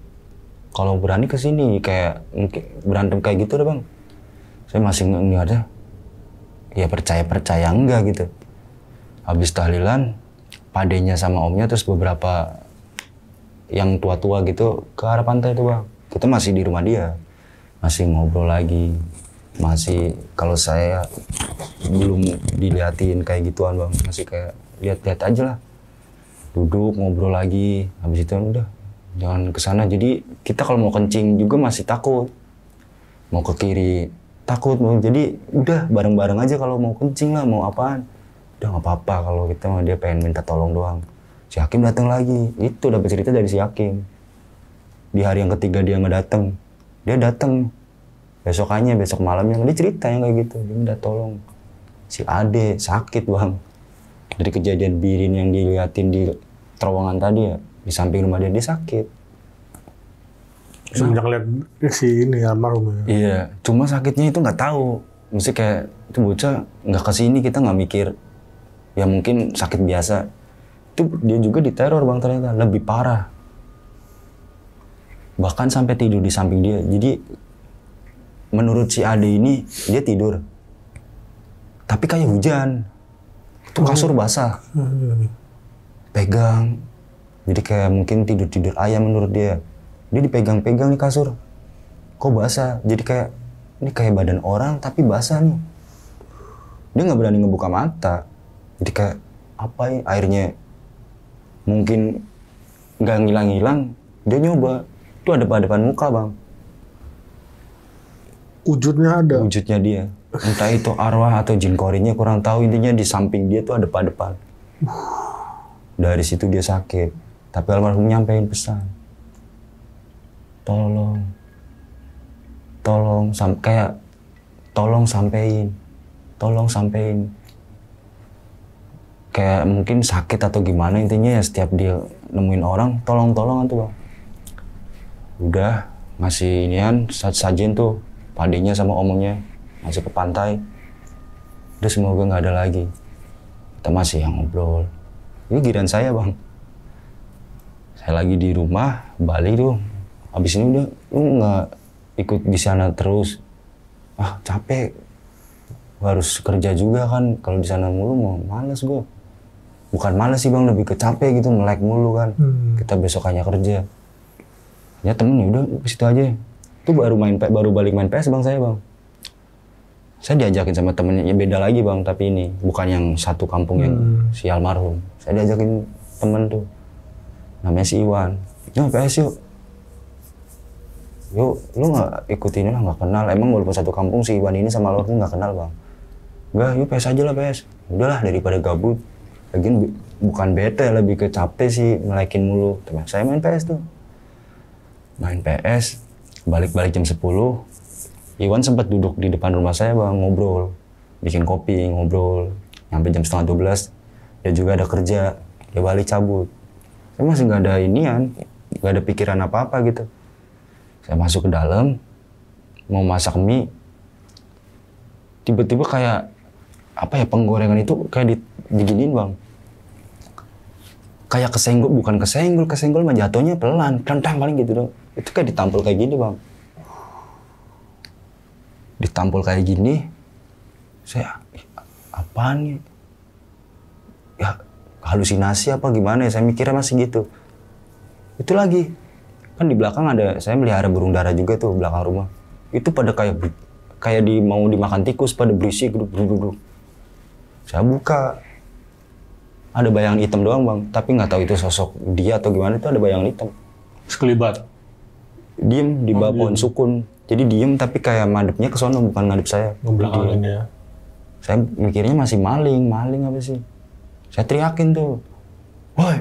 kalau berani kesini kayak berantem kayak gitu deh bang. Saya masih nggak ada. Ya percaya enggak gitu. Habis tahlilan, padenya sama omnya terus beberapa yang tua-tua gitu ke arah pantai tuh bang. Kita masih di rumah dia, masih ngobrol lagi. Masih kalau saya belum diliatin kayak gituan bang, masih kayak lihat-lihat aja lah. Duduk ngobrol lagi, habis itu udah jangan kesana. Jadi kita kalau mau kencing juga masih takut, mau ke kiri takut. Jadi udah bareng-bareng aja kalau mau kencing lah, mau apaan udah nggak apa-apa. Kalau kita mah dia pengen minta tolong doang. Si Hakim datang lagi, itu dapat cerita dari si Hakim. Di hari yang ketiga dia nggak datang, dia datang besok malamnya dia cerita yang kayak gitu. Dia minta tolong si Ade sakit bang, dari kejadian birin yang diliatin di terowongan tadi ya, di samping rumah dia sakit. Semenjak lihat si ini almarhum ya. Iya, cuma sakitnya itu nggak tahu. Mesti kayak itu bocah nggak kesini, kita nggak mikir. Ya mungkin sakit biasa. Itu dia juga diteror bang, ternyata lebih parah. Bahkan sampai tidur di samping dia. Jadi menurut si Ade ini dia tidur, tapi kayak hujan. Itu kasur basah. Pegang. Jadi kayak mungkin tidur ayam menurut dia. Dia dipegang-pegang nih kasur. Kok basah? Jadi kayak ini kayak badan orang tapi basah nih. Dia nggak berani ngebuka mata. Jadi kayak apa ya, airnya mungkin nggak ngilang-ngilang. Dia nyoba. Itu ada depan muka bang. Wujudnya ada. Wujudnya dia. Entah itu arwah atau jin korinya kurang tahu, intinya di samping dia tuh ada depan. Dari situ dia sakit. Tapi almarhum nyampein pesan. Tolong sampein. Kayak mungkin sakit atau gimana, intinya ya setiap dia nemuin orang, tolong tuh bang. Udah ngasih inian sajen tuh. Padenya sama omongnya masih ke pantai. Udah semoga nggak ada lagi. Kita masih yang ngobrol. Ini giliran saya bang. Saya lagi di rumah, balik tuh. Abis ini udah, lu nggak ikut di sana terus. Ah capek. Gua harus kerja juga kan. Kalau di sana mulu mau males gue. Bukan males sih bang, lebih ke capek gitu, melek mulu kan. Kita besokannya kerja. Ya temen udah ke situ aja. Itu baru balik main PS bang saya bang. Saya diajakin sama temennya, ya beda lagi bang, tapi ini bukan yang satu kampung yang si almarhum. Saya diajakin temen tuh, namanya si Iwan. Yuk PS yuk. Yuk, lu nggak ikutin lah, nggak kenal. Emang walaupun satu kampung si Iwan ini sama almarhum nggak kenal bang. Enggak, yuk PS aja lah PS. Udahlah daripada gabut. Lagian bukan bete, lebih ke capek sih melekin mulu. Teman saya main PS tuh. Main PS. Balik jam 10, Iwan sempat duduk di depan rumah saya bang, ngobrol, bikin kopi, ngobrol, sampai jam 11:30, Dia juga ada kerja, dia balik cabut. Saya masih nggak ada inian, nggak ada pikiran apa-apa gitu. Saya masuk ke dalam, mau masak mie, tiba-tiba kayak apa ya, penggorengan itu kayak diginiin bang. Kayak bukan kesenggol mah jatuhnya pelan, kentang paling gitu dong. Itu kayak ditampol kayak gini bang. Ditampol kayak gini, saya apaan nih? Ya halusinasi apa gimana ya, saya mikirnya masih gitu. Itu lagi, kan di belakang saya melihara burung dara juga tuh belakang rumah. Itu pada kayak mau dimakan tikus, pada berisik, duduk. Saya buka, ada bayangan hitam doang bang, tapi nggak tahu itu sosok dia atau gimana, itu ada bayangan hitam. Sekelibat? Diem di bawah pohon sukun, jadi diem tapi kayak madepnya ke sono, bukan ngadep saya. Ngebelakangin ya. Saya mikirnya masih maling apa sih? Saya teriakin tuh, woi,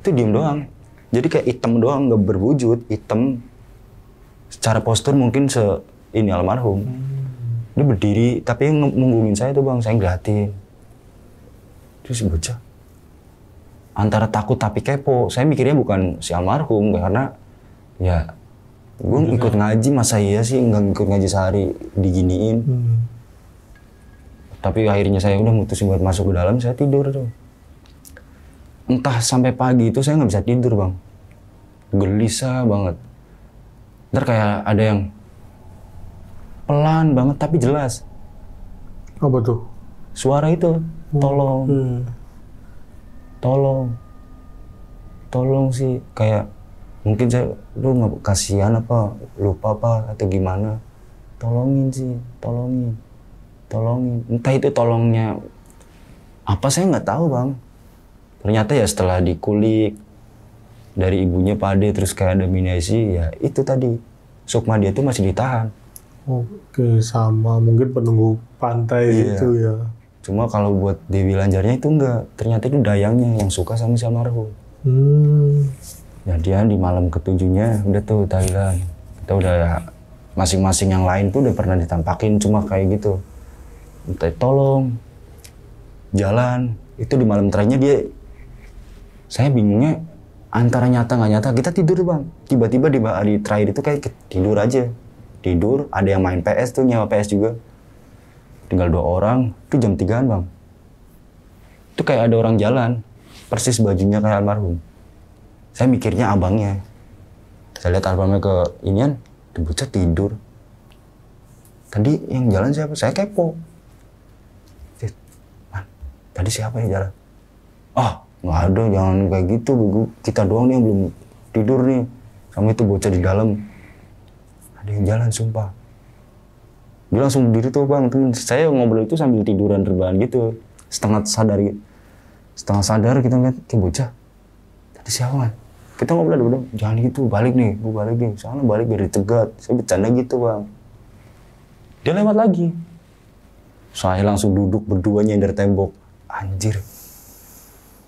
itu diem doang. Jadi kayak hitam doang, nggak berwujud, hitam. Secara postur mungkin ini almarhum. Dia berdiri, tapi ngunggungin saya tuh bang, saya ngeliatin. Terus bocah. Antara takut tapi kepo. Saya mikirnya bukan si almarhum, karena ya gue ikut ngaji, masa iya sih nggak ikut ngaji sehari diginiin. Tapi akhirnya saya udah mutusin buat masuk ke dalam, saya tidur tuh. Entah sampai pagi itu saya nggak bisa tidur bang, gelisah banget. Ntar kayak ada yang pelan banget tapi jelas. Apa tuh? Suara itu, tolong sih, kayak mungkin saya lu nggak kasihan apa, lupa apa atau gimana, tolongin sih, tolongin. Entah itu tolongnya apa saya nggak tahu bang. Ternyata ya setelah dikulik dari ibunya Pade, terus kayak ada minasi, ya itu tadi Sukma dia tuh masih ditahan. Oke, sama mungkin penunggu pantai itu ya. Cuma kalau buat Dewi Lanjarnya itu enggak, ternyata itu dayangnya yang suka sama si almarhum. Ya dia di malam ketujuhnya udah tuh Thailand. Kita udah ya, masing-masing yang lain tuh udah pernah ditampakin, cuma kayak gitu. Entah tolong, jalan, itu di malam terakhirnya dia, saya bingungnya antara nyata nggak nyata. Kita tidur bang, tiba-tiba di terakhir itu kayak tidur aja. Tidur, ada yang main PS tuh, nyewa PS juga. Tinggal 2 orang, itu jam 3-an bang. Itu kayak ada orang jalan, persis bajunya kayak almarhum. Saya mikirnya abangnya. Saya lihat almarhumnya ke inian, bocah tidur. Tadi yang jalan siapa? Saya kepo. Man, tadi siapa yang jalan? Nggak ada, jangan kayak gitu. Kita doang nih yang belum tidur nih. Sama itu bocah di dalam. Ada yang jalan, sumpah. Dia langsung berdiri tuh bang. Saya ngobrol itu sambil tiduran rebahan gitu. Setengah sadar kita ngeliat kayak bocah. Tadi siapa man? Kita ngobrol dulu, jangan gitu, balik nih. Soalnya balik biar dicegat. Saya bercanda gitu bang. Dia lewat lagi. Saya langsung duduk berdua nyender tembok. Anjir.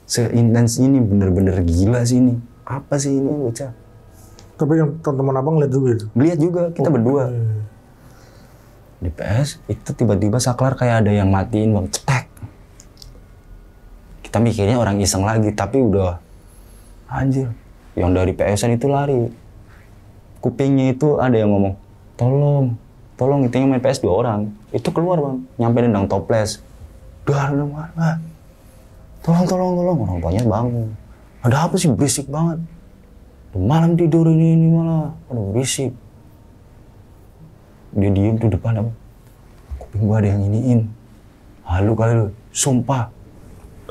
Seintens ini, bener-bener gila sih ini. Apa sih ini bocah? Tapi yang teman-teman abang lihat juga itu? Lihat juga, kita berdua. Di PS, itu tiba-tiba saklar kayak ada yang matiin bang, cetek. Kita mikirnya orang iseng lagi, tapi udah anjir. Yang dari PS-an itu lari. Kupingnya itu ada yang ngomong, tolong, itu yang main PS 2 orang. Itu keluar bang, nyampe nendang toples. Tolong, orang tuanya bangun. Ada apa sih, berisik banget. Malam tidur ini malah, berisik. Dia diem tuh depan apa? Kuping gua ada yang iniin. Halu kali lu, sumpah.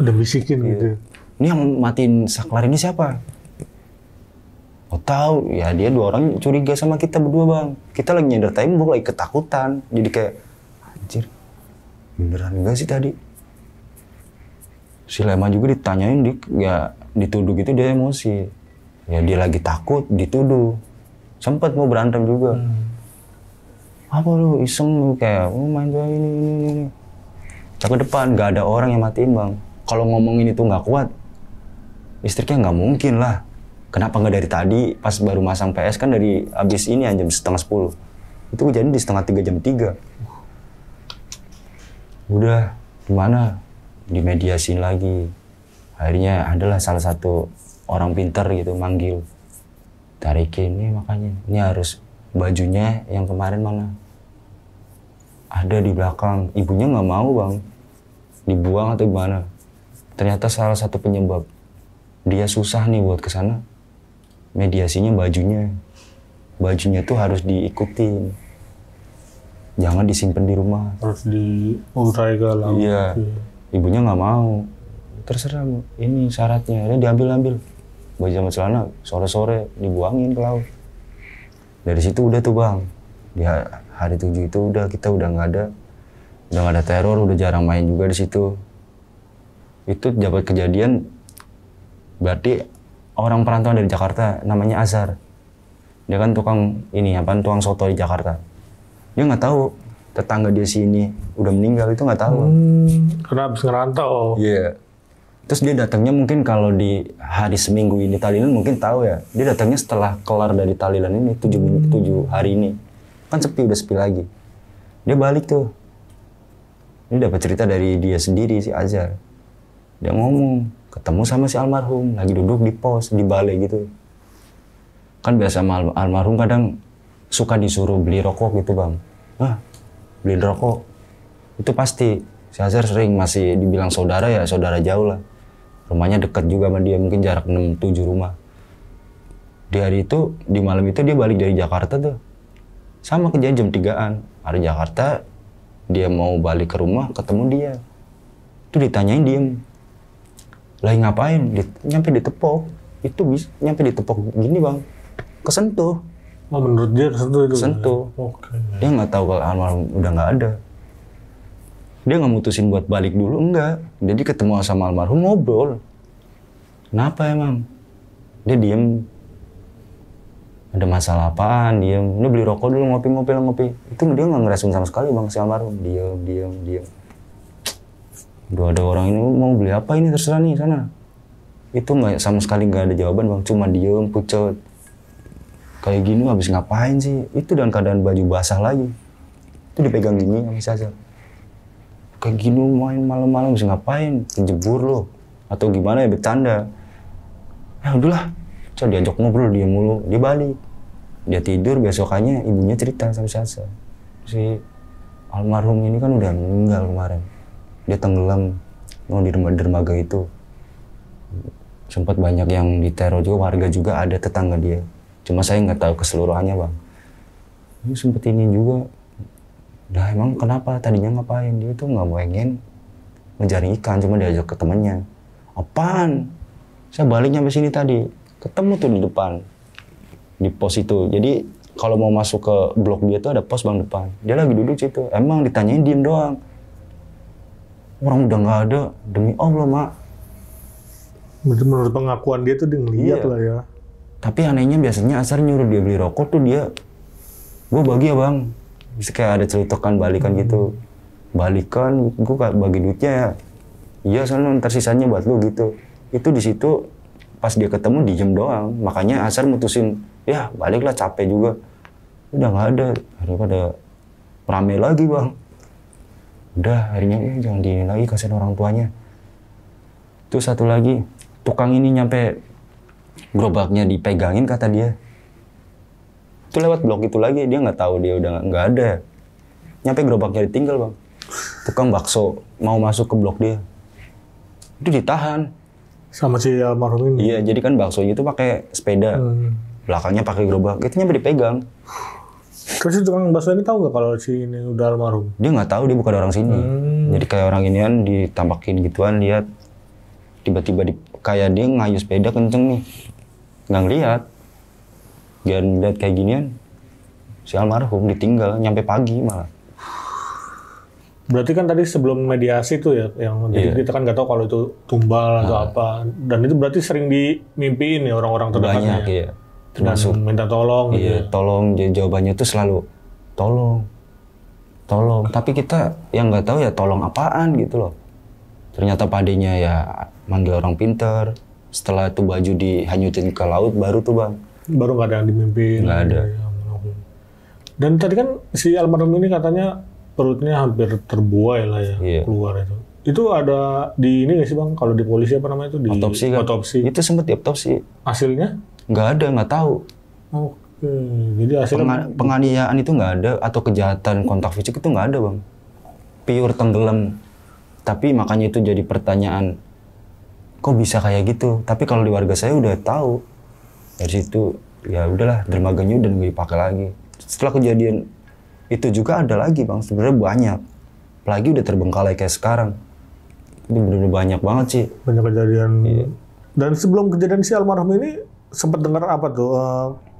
Udah bisikin gitu. Ini yang matiin saklar ini siapa? Tahu, ya dia 2 orang curiga sama kita berdua bang. Kita lagi nyender tembok, lagi ketakutan. Jadi kayak, anjir, beneran enggak sih tadi? Si Lema juga ditanyain, ya dituduh gitu dia emosi. Ya dia lagi takut, dituduh. Sempet mau berantem juga. Apa lu iseng lu kayak main gua ini. Ke depan nggak ada orang yang matiin bang. Kalau ngomongin itu nggak kuat, listriknya nggak mungkin lah. Kenapa nggak dari tadi pas baru masang PS kan dari abis ini jam 9:30. Itu kejadian di 2:30 jam 3. Udah gimana? dimediasiin lagi. Akhirnya adalah salah satu orang pintar gitu manggil, tarikin nih, makanya ini harus bajunya yang kemarin mana ada di belakang. Ibunya nggak mau bang, dibuang atau gimana. Ternyata salah satu penyebab dia susah nih buat kesana, mediasinya bajunya tuh harus diikutin, jangan disimpan di rumah, harus diurai ke laut. Iya, ibunya nggak mau, terserah ini syaratnya, dia diambil baju sama celana, sore-sore dibuangin ke laut. Dari situ udah tuh bang, di hari 7 itu kita udah nggak ada teror, udah jarang main juga di situ. Itu dapat kejadian, berarti orang perantauan dari Jakarta, namanya Azhar. Dia kan tukang soto di Jakarta. Dia nggak tahu tetangga dia sini udah meninggal, itu nggak tahu. Karena habis ngerantau. Iya. Terus dia datangnya mungkin kalau di hari seminggu ini tahlilan mungkin tahu ya. Dia datangnya setelah kelar dari tahlilan ini 7 hari ini. Kan udah sepi lagi. Dia balik tuh. Ini dapat cerita dari dia sendiri si Azhar. Dia ngomong, ketemu sama si almarhum lagi duduk di pos di balai gitu. Kan biasa almarhum kadang suka disuruh beli rokok gitu bang. Beli rokok. Itu pasti. Si Azhar sering, masih dibilang saudara ya, saudara jauh lah. Rumahnya dekat juga sama dia, mungkin jarak 6-7 rumah. Di hari itu, di malam itu dia balik dari Jakarta tuh. Sama kejadian jam 3-an. Hari Jakarta, dia mau balik ke rumah, ketemu dia. Itu ditanyain diem. Lagi ngapain? Nyampe ditepok. Itu bisa nyampe ditepok gini bang. Kesentuh. Oh, menurut dia kesentuh itu? Kesentuh. Oke. Dia nggak tahu kalau almarhum udah nggak ada. Dia nggak mutusin buat balik dulu, enggak. Jadi ketemu sama almarhum, ngobrol. Kenapa emang? Dia diem. Ada masalah apaan? Diem. Ini beli rokok dulu, ngopi. Itu dia nggak ngerespon sama sekali bang, si almarhum. Diem. Udah ada orang ini mau beli apa ini, terserah nih sana. Itu nggak, sama sekali nggak ada jawaban bang, cuma diem, pucet. Kayak gini habis ngapain sih? Itu dalam keadaan baju basah lagi. Itu dipegang gini sama si Azhar. Kayak gini main malam-malam bisa ngapain? Kejebur lo atau gimana ya, bercanda. Ya udahlah, coba diajak ngobrol dia mulu, dia balik. Dia tidur, besokannya ibunya cerita sama si Azhar. Si almarhum ini kan udah meninggal kemarin. Dia tenggelam di dermaga itu. Sempat banyak yang diteror juga, warga juga ada, tetangga dia. Cuma saya nggak tahu keseluruhannya bang. Ini sempet ini juga. Dah emang kenapa? Tadinya ngapain? Dia tuh nggak pengen ngejar ikan, cuma diajak ke temennya. Apaan? Saya balik nyampe sini tadi. Ketemu tuh di depan. Di pos itu. Jadi kalau mau masuk ke blok dia tuh ada pos bang depan. Dia lagi duduk situ. Emang ditanyain diem doang. Orang udah nggak ada. Demi Allah mak. Menurut pengakuan dia tuh dia ngeliat lah ya. Tapi anehnya biasanya Azhar nyuruh dia beli rokok tuh dia, gue bagi ya bang. Bisa kayak ada celitokan balikan gitu. Balikan, gue bagi duitnya ya. Iya soalnya ntar sisanya buat lu gitu. Itu di situ pas dia ketemu diem doang. Makanya Azhar mutusin, ya baliklah capek juga. Udah nggak ada, akhirnya pada rame lagi bang. Udah akhirnya jangan diinin lagi, kasihan orang tuanya. Terus satu lagi, tukang ini nyampe gerobaknya dipegangin kata dia. Itu lewat blok itu lagi, dia nggak tahu dia udah nggak ada. Nyampe gerobaknya ditinggal bang. Tukang bakso mau masuk ke blok dia, itu ditahan. Sama si almarhum ini? Iya, jadi kan baksonya itu pakai sepeda, belakangnya pakai gerobak, itu nyampe dipegang. Terus si tukang bakso ini tahu nggak kalau si ini udah almarhum? Dia nggak tahu, dia bukan orang sini. Jadi kayak orang inian ditampakin gituan, lihat tiba-tiba kayak dia ngayuh sepeda kenceng nih, nggak ngeliat. Dia lihat kayak ginian, si almarhum ditinggal nyampe pagi malah. Berarti kan tadi sebelum mediasi tuh ya, yang jadi kita kan nggak tahu kalau itu tumbal atau apa. Dan itu berarti sering dimimpiin ya orang-orang terdekatnya. Banyak ya. Termasuk minta tolong. Iya, gitu. Tolong. Jawabannya tuh selalu tolong. Tapi kita yang nggak tahu ya tolong apaan gitu loh. Ternyata padenya ya manggil orang pinter. Setelah itu baju dihanyutin ke laut baru tuh bang. Baru nggak ada yang dimimpiin. Nggak ada. Dan tadi kan si almarhum ini katanya perutnya hampir terbuai lah ya, Iya. keluar itu. Itu ada di ini nggak sih Bang? Kalau di polisi apa namanya itu? Di Otopsi kan? Otopsi. Itu sempat diotopsi. Hasilnya? Nggak ada, nggak tahu. Oke, jadi hasilnya Penganiayaan itu nggak ada, atau kejahatan kontak fisik itu nggak ada bang. Pure tenggelam. Tapi makanya itu jadi pertanyaan, kok bisa kayak gitu? Tapi kalau di warga saya udah tahu. Dari situ ya udahlah, dermaganya udah nggak dipakai lagi. Setelah kejadian itu juga ada lagi bang, sebenarnya banyak. Apalagi udah terbengkalai kayak sekarang. Itu bener-bener banyak banget sih. banyak kejadian. Iya. Dan sebelum kejadian si almarhum ini sempat dengar apa tuh?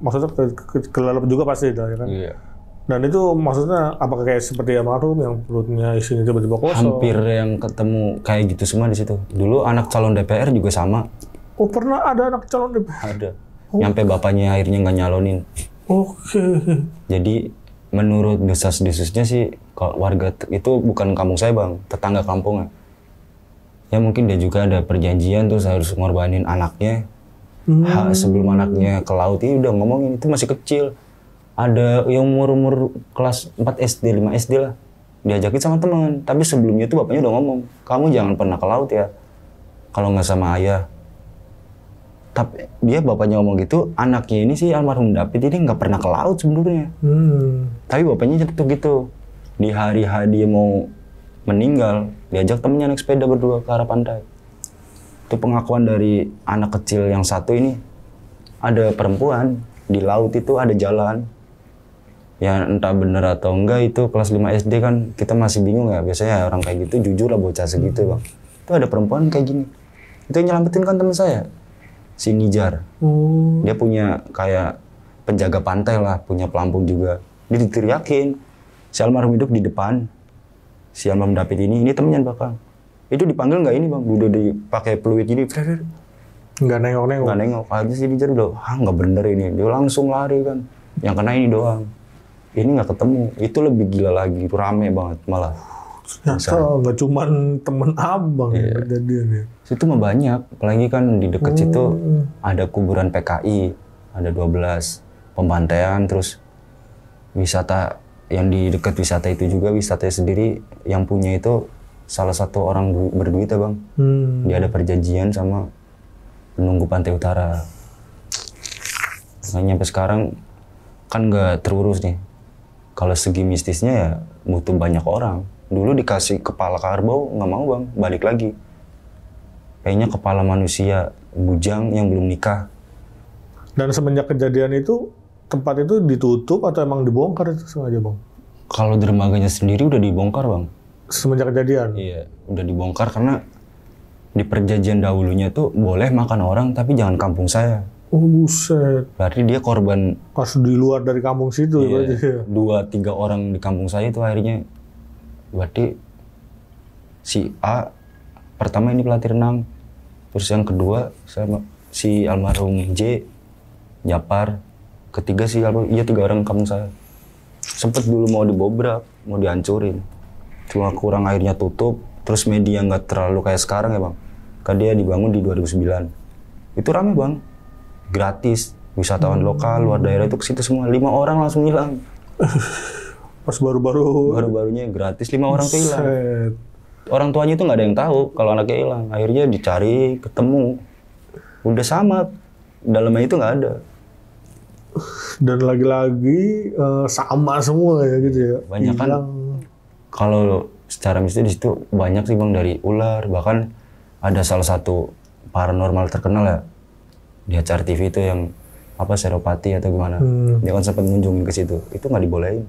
Maksudnya kelelep juga pasti itu ya kan? Iya. Dan itu maksudnya apakah kayak seperti almarhum yang perutnya isinya tiba-tiba kosong? Hampir yang ketemu kayak gitu semua di situ. Dulu anak calon DPR juga sama. Oh pernah ada anak calon DPR? Ada. Nyampe bapaknya akhirnya nggak nyalonin. Oke. Jadi menurut desas-desusnya sih, kalau warga itu bukan kampung saya bang, tetangga kampungnya. Ya mungkin dia juga ada perjanjian terus harus ngorbanin anaknya. Sebelum anaknya ke laut ini udah ngomongin, itu masih kecil. Ada yang umur kelas 4 SD, 5 SD lah. Diajakin sama teman. Tapi sebelumnya itu bapaknya udah ngomong, kamu jangan pernah ke laut ya. Kalau nggak sama ayah. Tapi dia bapaknya ngomong gitu, anaknya ini sih almarhum David ini nggak pernah ke laut sebenarnya. Tapi bapaknya nyetuk gitu. Di hari dia mau meninggal, diajak temennya naik sepeda berdua ke arah pantai. Itu pengakuan dari anak kecil yang satu ini. Ada perempuan, di laut itu ada jalan. Ya entah bener atau enggak, itu kelas 5 SD kan kita masih bingung ya. Biasanya orang kayak gitu jujur lah bocah segitu bang. Itu ada perempuan kayak gini. Itu yang nyelamatin kan teman saya. Si Nijar. Dia punya kayak penjaga pantai lah, punya pelampung juga. Dia diteriakin. Si almarhum hidup di depan. Si almarhum David ini temennya bakal. Itu dipanggil nggak ini bang? Udah dipakai peluit gini. Nggak nengok-nengok. Nggak nengok. Aja si Nijar udah, nggak bener ini. Dia langsung lari kan. Yang kena ini doang. Ini nggak ketemu. Itu lebih gila lagi. Rame banget malah. Ternyata nggak cuman temen abang yang kejadian ya. Situ mah banyak, apalagi kan di dekat situ ada kuburan PKI, ada 12 pembantaian, terus wisata yang di dekat wisata itu juga wisatanya sendiri yang punya itu salah satu orang berduit ya bang. Dia ada perjanjian sama penunggu pantai utara. Nah, nyampe sekarang kan nggak terurus nih. Kalau segi mistisnya ya butuh banyak orang. Dulu dikasih kepala kerbau nggak mau bang, balik lagi. Kayaknya kepala manusia bujang yang belum nikah. Dan semenjak kejadian itu tempat itu ditutup atau emang dibongkar itu sengaja bang? Kalau dermaganya sendiri udah dibongkar bang. Semenjak kejadian? Iya, udah dibongkar karena di perjanjian dahulunya tuh boleh makan orang tapi jangan kampung saya. Oh buset. Berarti dia korban. Pas di luar dari kampung situ ya berarti ya? 2-3 orang di kampung saya itu akhirnya. Berarti si A pertama ini pelatih renang, terus yang kedua si almarhum J, Japar, ketiga si almarhum, 3 orang kampung saya. Sempet dulu mau dibobrak, mau dihancurin, cuma kurang airnya tutup, terus media nggak terlalu kayak sekarang ya bang. Kan dia dibangun di 2009, itu rame bang, gratis, wisatawan lokal, luar daerah itu ke situ semua, 5 orang langsung hilang. Pas barunya gratis 5 orang tuh hilang. Orang tuanya itu nggak ada yang tahu kalau anaknya hilang. Akhirnya dicari, ketemu, udah sama, dalamnya itu nggak ada. Dan lagi-lagi sama semua ya gitu ya. Banyak kan. Kalau secara mistis di situ banyak sih bang, dari ular, bahkan ada salah satu paranormal terkenal ya di acara TV itu yang apa Seropati atau gimana. Dia kan sempat mengunjungi ke situ. Itu nggak dibolehin.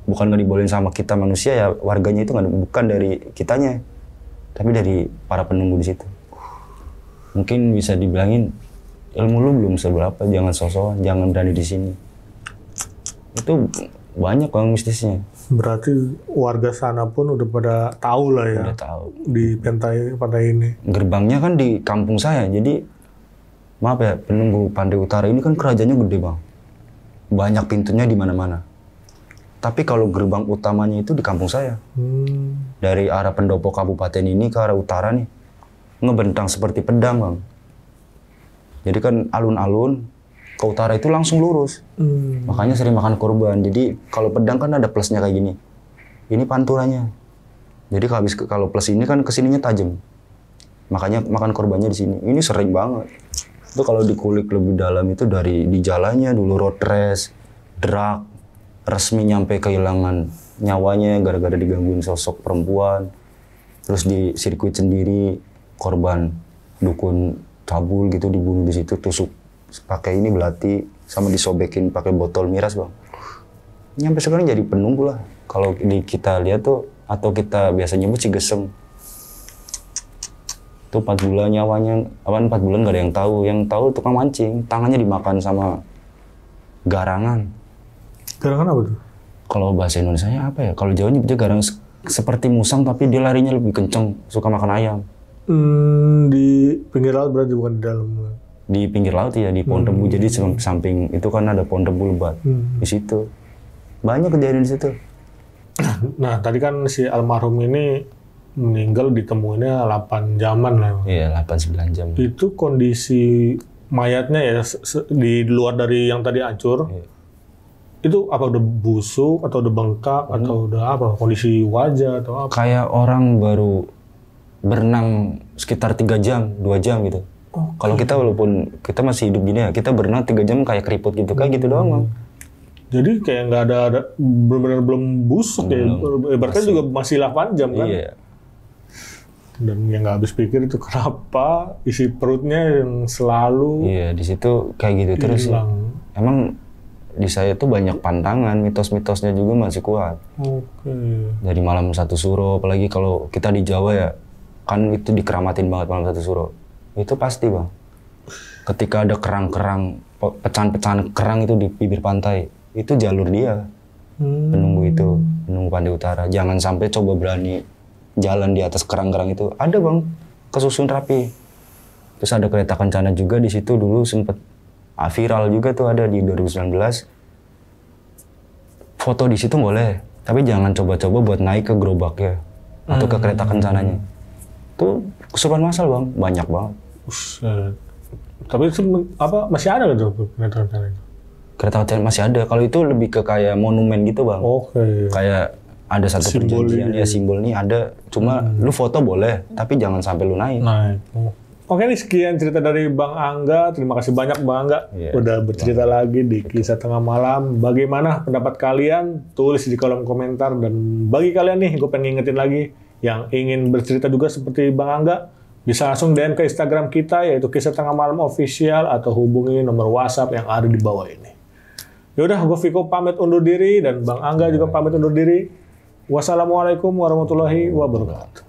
Bukan nggak dibolehin sama kita manusia ya, warganya itu bukan dari kitanya, tapi dari para penunggu di situ. Mungkin bisa dibilangin ilmu lu belum seberapa, jangan sosokan, jangan berani di sini. Itu banyak bang mistisnya. Berarti warga sana pun udah pada tahu lah ya. Udah tahu. Di pantai ini. Gerbangnya kan di kampung saya, jadi maaf ya, penunggu Pantai Utara ini kan kerajaannya gede bang. Banyak pintunya di mana-mana. Tapi kalau gerbang utamanya itu di kampung saya. Dari arah pendopo kabupaten ini ke arah utara nih, ngebentang seperti pedang bang. Jadi kan alun-alun ke utara itu langsung lurus. Makanya sering makan korban. Jadi kalau pedang kan ada plusnya kayak gini. ini pantulannya. Jadi kalau plus ini kan kesininya tajam. Makanya makan korbannya di sini. Ini sering banget. Itu kalau dikulik lebih dalam itu dari di jalannya dulu road race, drug, resmi nyampe kehilangan nyawanya gara-gara digangguin sosok perempuan. Terus di sirkuit sendiri korban dukun cabul gitu dibunuh di situ, tusuk pakai ini belati sama disobekin pakai botol miras, Bang. Nyampe sekarang jadi penunggu lah. Kalau kita lihat tuh atau kita biasa nyebut si gesem. Tuh 4 bulan nyawanya, 4 bulan gak ada yang tahu. Yang tahu tukang mancing, tangannya dimakan sama garangan. Garangan apa tuh? Kalau bahasa Indonesianya apa ya? Kalau Jawa nyebutnya garang seperti musang tapi dia larinya lebih kenceng, suka makan ayam. Di pinggir laut berarti bukan di dalam. Di pinggir laut ya, di pohon rebu. Jadi samping itu kan ada pohon rebu lebat. Di situ. Banyak kejadian di situ. Nah, tadi kan si almarhum ini meninggal ditemuinnya 8 jaman lah. Iya, 8-9 jam. Itu kondisi mayatnya ya di luar dari yang tadi hancur. Iya. Itu apa udah busuk atau udah bengkak atau udah apa? Kondisi wajah atau apa? Kayak orang baru berenang sekitar 3 jam, 2 jam gitu. Kalau kita walaupun kita masih hidup gini ya, kita berenang 3 jam kayak keriput gitu, kayak gitu doang, Bang. Jadi kayak nggak ada benar-benar belum busuk ya, ibaratnya juga masih 8 jam kan? Iya. Dan yang nggak habis pikir itu kenapa isi perutnya yang selalu Iya, di situ kayak gitu terus. Emang di saya tuh banyak pantangan, mitos-mitosnya juga masih kuat. Oke. Dari malam satu suro, apalagi kalau kita di Jawa ya, kan itu dikeramatin banget malam satu suro. Itu pasti, Bang. Ketika ada kerang-kerang, pecahan-pecahan kerang itu di bibir pantai, itu jalur dia. Penunggu itu, penunggu pantai utara. Jangan sampai coba berani jalan di atas kerang-kerang itu. Ada, Bang, kesusun rapi. Terus ada kereta kencana juga di situ dulu sempet viral juga tuh, ada di 2019. Foto di situ boleh, tapi jangan coba-coba buat naik ke gerobaknya atau ke kereta kencananya. Tuh kesurupan massal, Bang, banyak banget. Tapi itu apa masih ada gitu kereta kencana itu? Kereta kencana masih ada. Kalau itu lebih ke kayak monumen gitu, Bang. Oke. Kayak ada satu Simbol perjanjian ya, simbol nih ada. Cuma lu foto boleh, tapi jangan sampai lu naik. Oke nih, sekian cerita dari Bang Angga. Terima kasih banyak Bang Angga udah bercerita lagi di Kisah Tengah Malam. Bagaimana pendapat kalian? Tulis di kolom komentar. Dan bagi kalian nih, gue pengen ngingetin lagi yang ingin bercerita juga seperti Bang Angga, bisa langsung DM ke Instagram kita yaitu Kisah Tengah Malam Official atau hubungi nomor WhatsApp yang ada di bawah ini. Yaudah, gue Viko pamit undur diri dan Bang Angga juga pamit undur diri. Wassalamualaikum warahmatullahi wabarakatuh.